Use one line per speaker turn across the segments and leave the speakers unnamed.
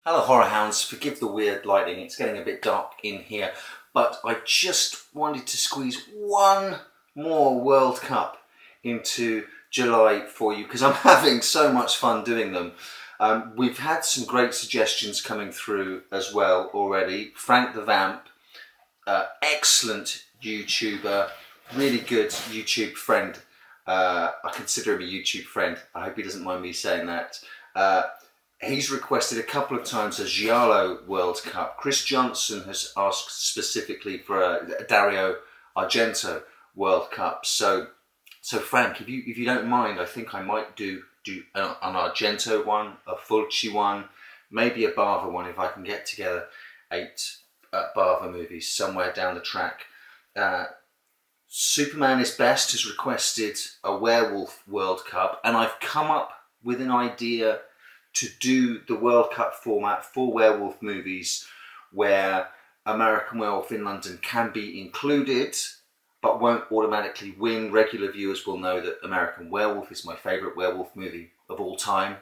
Hello Horror Hounds, forgive the weird lighting, it's getting a bit dark in here, but I just wanted to squeeze one more World Cup into July for you because I'm having so much fun doing them. We've had some great suggestions coming through as well already. Frank the Vamp, excellent YouTuber, really good YouTube friend. I consider him a YouTube friend. I hope he doesn't mind me saying that. He's requested a couple of times a Giallo World Cup. Chris Johnson has asked specifically for a Dario Argento World Cup. So Frank, if you don't mind, I think I might do an Argento one, a Fulci one, maybe a Bava one if I can get together 8 Bava movies somewhere down the track. Superman is Best has requested a Werewolf World Cup, and I've come up with an idea to do the World Cup format for werewolf movies where American Werewolf in London can be included but won't automatically win. Regular viewers will know that American Werewolf is my favourite werewolf movie of all time,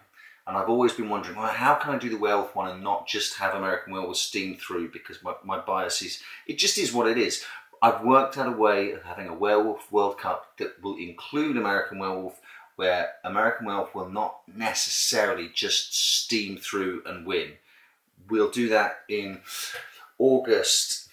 and I've always been wondering, well, how can I do the werewolf one and not just have American Werewolf steam through, because my bias is, it just is what it is. I've worked out a way of having a Werewolf World Cup that will include American Werewolf, where American Werewolf will not necessarily just steam through and win. We'll do that in August.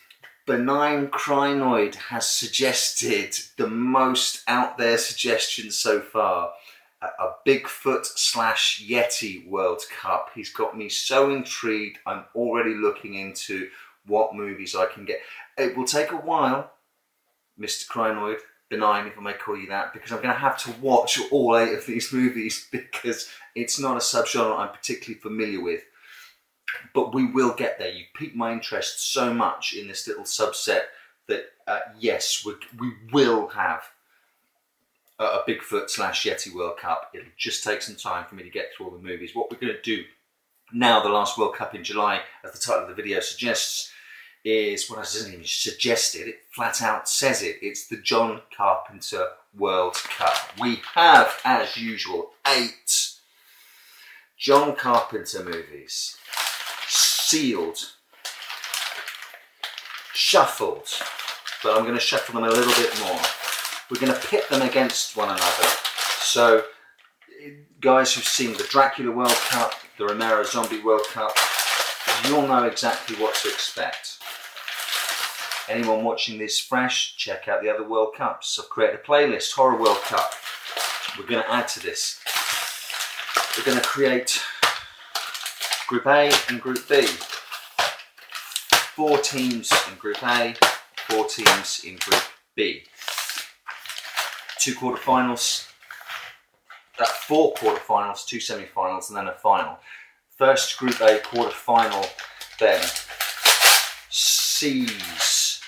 Benign Crinoid has suggested the most out there suggestion so far, a Bigfoot / Yeti World Cup. He's got me so intrigued. I'm already looking into what movies I can get. It will take a while, Mr. Crinoid, Benign, if I may call you that, because I'm going to have to watch all 8 of these movies because it's not a subgenre I'm particularly familiar with. But we will get there. You've piqued my interest so much in this little subset that yes, we will have a Bigfoot / Yeti World Cup. It'll just take some time for me to get through all the movies. What we're going to do now, the last World Cup in July, as the title of the video suggests, is, well, it doesn't even suggest it, it flat out says it. It's the John Carpenter World Cup. We have, as usual, 8 John Carpenter movies, sealed, shuffled, but I'm going to shuffle them a little bit more. We're going to pit them against one another. So, guys who've seen the Dracula World Cup, the Romero Zombie World Cup, you'll know exactly what to expect. Anyone watching this fresh, check out the other World Cups. I've created a playlist, Horror World Cup. We're going to add to this. We're going to create Group A and Group B. 4 teams in Group A, 4 teams in Group B. 2 quarterfinals, 4 quarterfinals, 2 semi-finals, and then a final. First Group A quarterfinal then sees,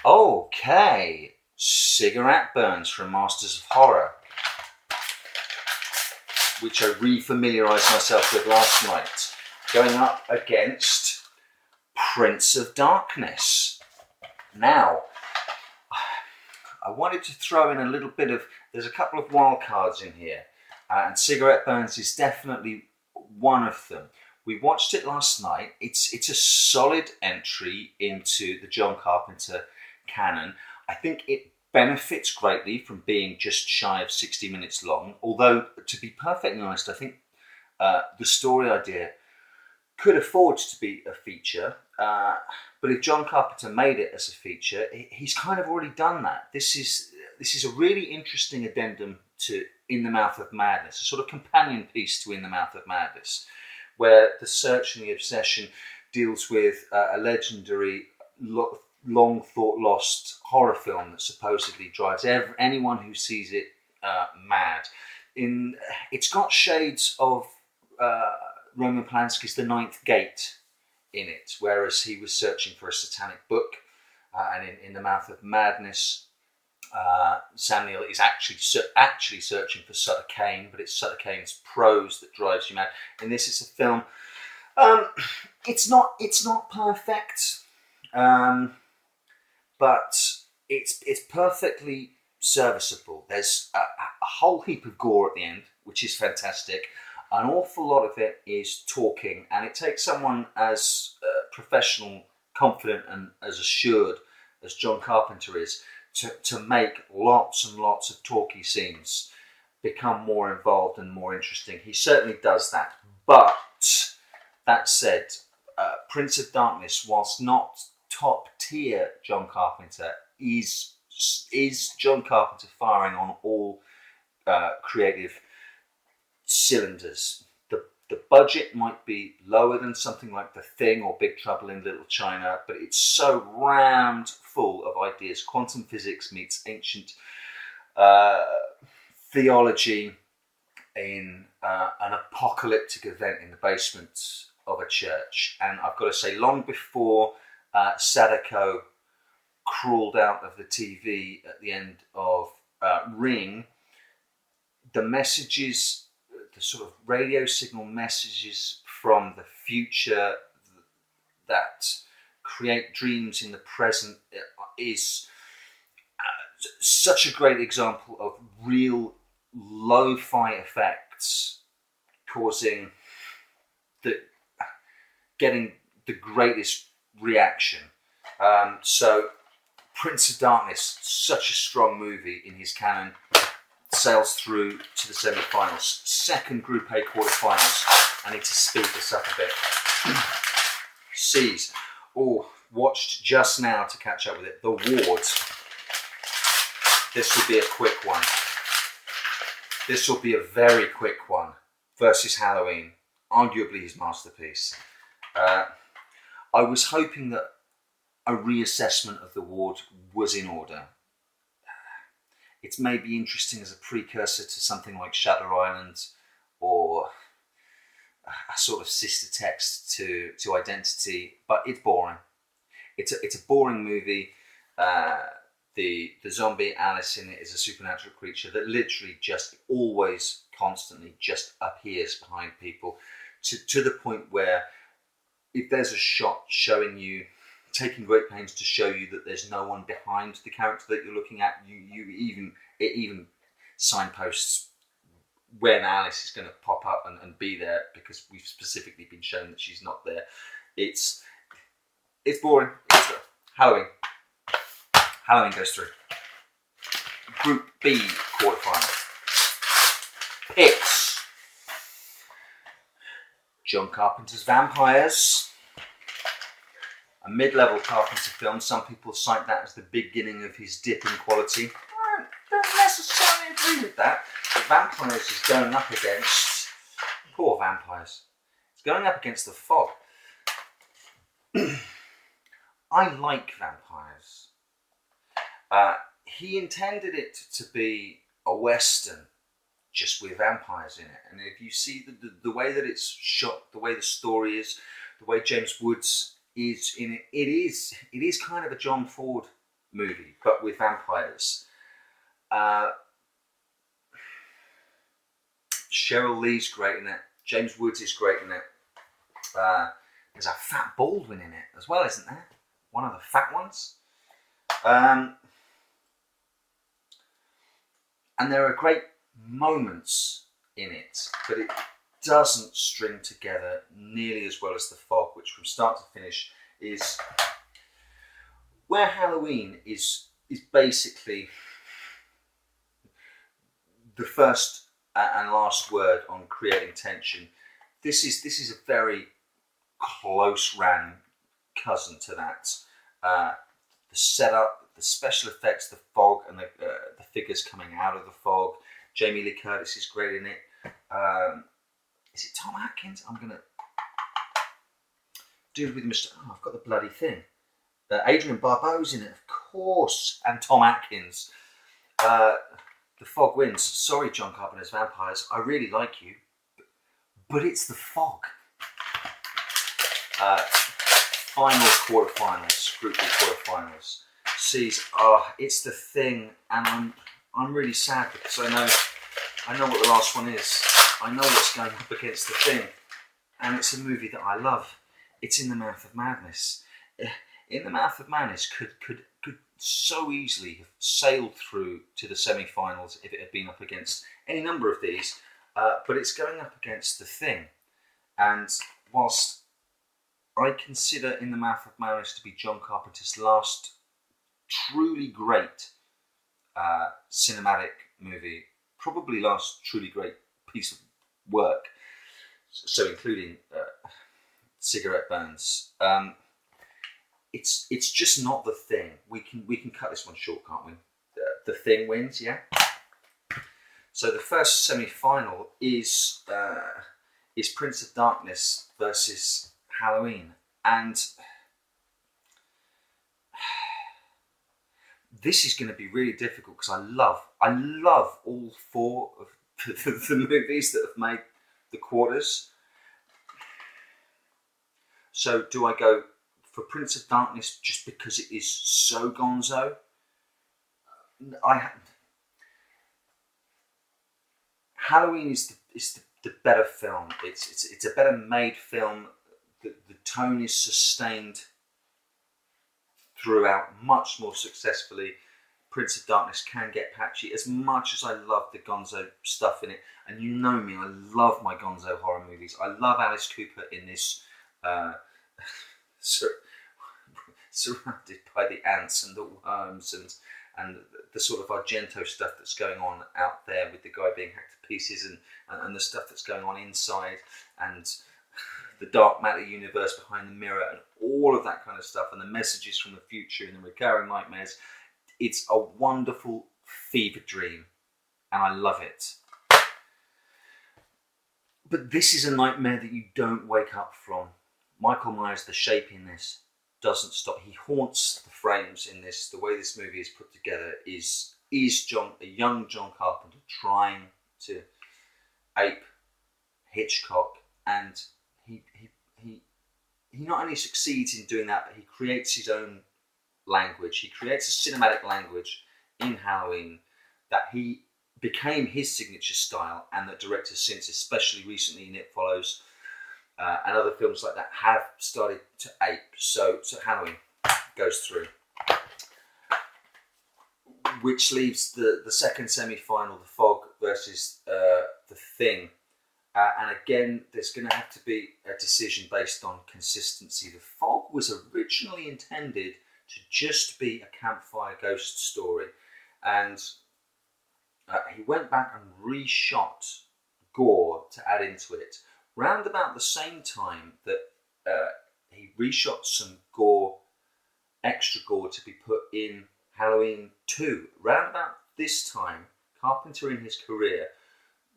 okay, Cigarette Burns from Masters of Horror, which I re-familiarised myself with last night, going up against Prince of Darkness. Now, I wanted to throw in a little bit of, there's a couple of wild cards in here, and Cigarette Burns is definitely one of them. We watched it last night. It's a solid entry into the John Carpenter canon. I think it benefits greatly from being just shy of 60 minutes long, although, to be perfectly honest, I think the story idea could afford to be a feature, but if John Carpenter made it as a feature, he's kind of already done that. This is a really interesting addendum to In the Mouth of Madness, a sort of companion piece to In the Mouth of Madness, where the search and the obsession deals with a legendary, long thought lost horror film that supposedly drives anyone who sees it mad. It's got shades of Roman Polanski's The Ninth Gate in it, whereas he was searching for a satanic book, and in The Mouth of Madness, Sam Neill is actually searching for Sutter Kane, but it's Sutter Kane's prose that drives you mad. In this, it's a film. It's not perfect, but it's perfectly serviceable. There's a whole heap of gore at the end, which is fantastic. An awful lot of it is talking, and it takes someone as professional, confident, and as assured as John Carpenter is to make lots and lots of talky scenes become more involved and more interesting. He certainly does that. But that said, Prince of Darkness, whilst not top tier John Carpenter, is John Carpenter firing on all creative cylinders. The budget might be lower than something like The Thing or Big Trouble in Little China, but it's so rammed full of ideas. Quantum physics meets ancient theology in an apocalyptic event in the basement of a church. And I've got to say, long before Sadako crawled out of the TV at the end of Ring, the messages, the sort of radio signal messages from the future that create dreams in the present is such a great example of real lo-fi effects getting the greatest reaction. So Prince of Darkness, such a strong movie in his canon, sails through to the semi-finals. Second Group A quarter-finals. I need to speed this up a bit. C's. Watched just now to catch up with it. The Ward. This will be a quick one. This will be a very quick one. Versus Halloween. Arguably his masterpiece. I was hoping that a reassessment of The Ward was in order. It's maybe interesting as a precursor to something like Shutter Island, or a sort of sister text to Identity, but it's boring. It's a boring movie. The zombie Alice in it is a supernatural creature that literally just always, constantly just appears behind people, to the point where if there's a shot showing you, taking great pains to show you that there's no one behind the character that you're looking at, it even signposts when Alice is going to pop up and be there, because we've specifically been shown that she's not there. It's boring. Halloween goes through. Group B quarterfinal. It's John Carpenter's Vampires. A mid-level Carpenter film. Some people cite that as the beginning of his dip in quality. I don't necessarily agree with that. The Vampires is going up against... Poor Vampires. It's going up against The Fog. I like Vampires. He intended it to be a Western, just with vampires in it. And if you see the way that it's shot, the way the story is, the way James Woods is in it, it is kind of a John Ford movie, but with vampires. Cheryl Lee's great in it. James Woods is great in it. There's a Fat Baldwin in it as well, isn't there? One of the fat ones. And there are great moments in it, but it doesn't string together nearly as well as The Fog, which from start to finish is where Halloween is basically the first and last word on creating tension. This is a very close ran cousin to that. The setup, the special effects, the fog, and the figures coming out of the fog. Jamie Lee Curtis is great in it. Is it Tom Atkins? I'm going to... Dude with Mr... Oh, I've got the bloody thing. Adrian Barbeau's in it, of course. And Tom Atkins. The Fog wins. Sorry, John Carpenter's Vampires. I really like you. But it's The Fog. Final quarterfinals. Group B quarterfinals. Sees... it's The Thing. And I'm really sad because I know what the last one is. I know what's going up against The Thing, and it's a movie that I love. It's In the Mouth of Madness. In the Mouth of Madness could so easily have sailed through to the semi-finals if it had been up against any number of these. but it's going up against The Thing. And whilst I consider In the Mouth of Madness to be John Carpenter's last truly great cinematic movie, probably last truly great piece of work, so including Cigarette Burns, it's just not The Thing. We can cut this one short, can't we? The Thing wins, yeah. So the first semi-final is Prince of Darkness versus Halloween, and this is going to be really difficult because I love all four of the movies that have made the quarters. So do I go for Prince of Darkness just because it is so gonzo? Halloween is the better film. It's a better made film. The tone is sustained throughout much more successfully. Prince of Darkness can get patchy. As much as I love the gonzo stuff in it, and you know me, I love my gonzo horror movies. I love Alice Cooper in this, surrounded by the ants and the worms and the sort of Argento stuff that's going on out there with the guy being hacked to pieces and the stuff that's going on inside and the dark matter universe behind the mirror and all of that kind of stuff and the messages from the future and the recurring nightmares. It's a wonderful fever dream and I love it. But this is a nightmare that you don't wake up from. Michael Myers, the shape in this, doesn't stop. He haunts the frames in this. The way this movie is put together is a young John Carpenter trying to ape Hitchcock, and he not only succeeds in doing that, but he creates his own language. He creates a cinematic language in Halloween that he became his signature style, and that directors since, especially recently in It Follows and other films like that, have started to ape. So Halloween goes through, which leaves the second semi-final, The Fog versus The Thing. And again, there's going to have to be a decision based on consistency. The Fog was originally intended to just be a campfire ghost story, and he went back and reshot gore to add into it. Round about the same time that he reshot some gore, extra gore to be put in Halloween 2. Round about this time, Carpenter in his career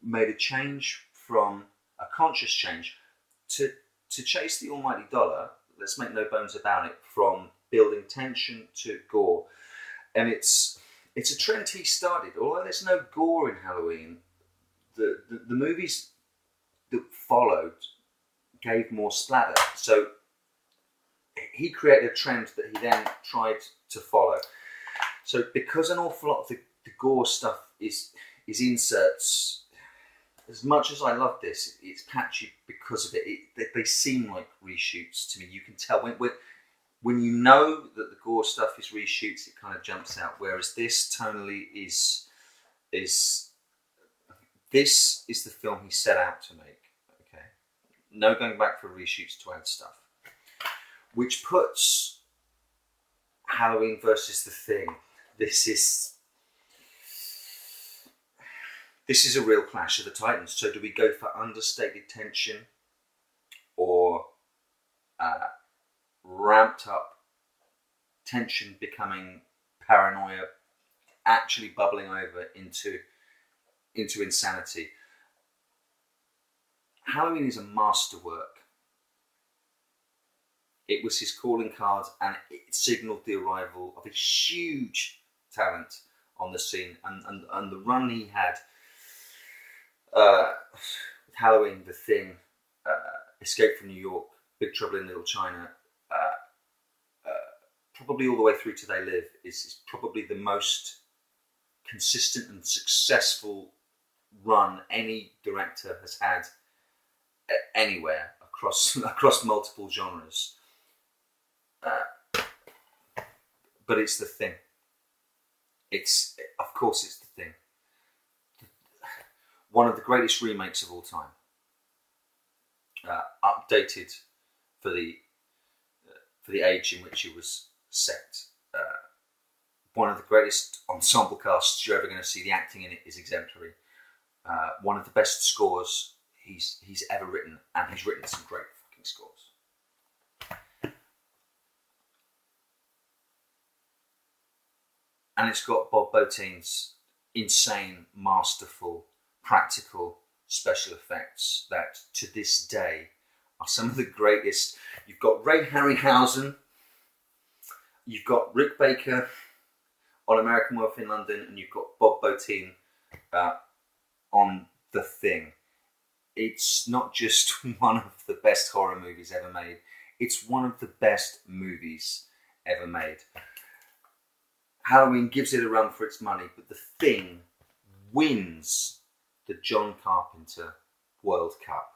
made a change from a conscious change to chase the almighty dollar. Let's make no bones about it, from building tension to gore. And it's a trend he started. Although there's no gore in Halloween, the movies that followed gave more splatter. So he created a trend that he then tried to follow. So because an awful lot of the gore stuff is inserts, as much as I love this, it's patchy because of it. They seem like reshoots to me. You can tell when you know that the gore stuff is reshoots, it kind of jumps out. Whereas this tonally is this is the film he set out to make. Okay, no going back for reshoots to add stuff, which puts Halloween versus The Thing. This is a real clash of the titans. So do we go for understated tension or ramped up tension becoming paranoia, actually bubbling over into insanity? Halloween is a masterwork. It was his calling card, and it signalled the arrival of a huge talent on the scene, and the run he had with Halloween, The Thing, Escape from New York, Big Trouble in Little China, probably all the way through to They Live, is probably the most consistent and successful run any director has had anywhere across multiple genres. But it's The Thing. Of course it's The Thing. one of the greatest remakes of all time, updated for the age in which it was set. One of the greatest ensemble casts you're ever going to see. The acting in it is exemplary. One of the best scores he's ever written, and he's written some great fucking scores. And it's got Bob Botine's insane, masterful, practical special effects that to this day are some of the greatest. You've got Ray Harryhausen, you've got Rick Baker on American Werewolf in London, and you've got Bob Botine on The Thing. It's not just one of the best horror movies ever made, it's one of the best movies ever made. Halloween gives it a run for its money, but The Thing wins the John Carpenter World Cup.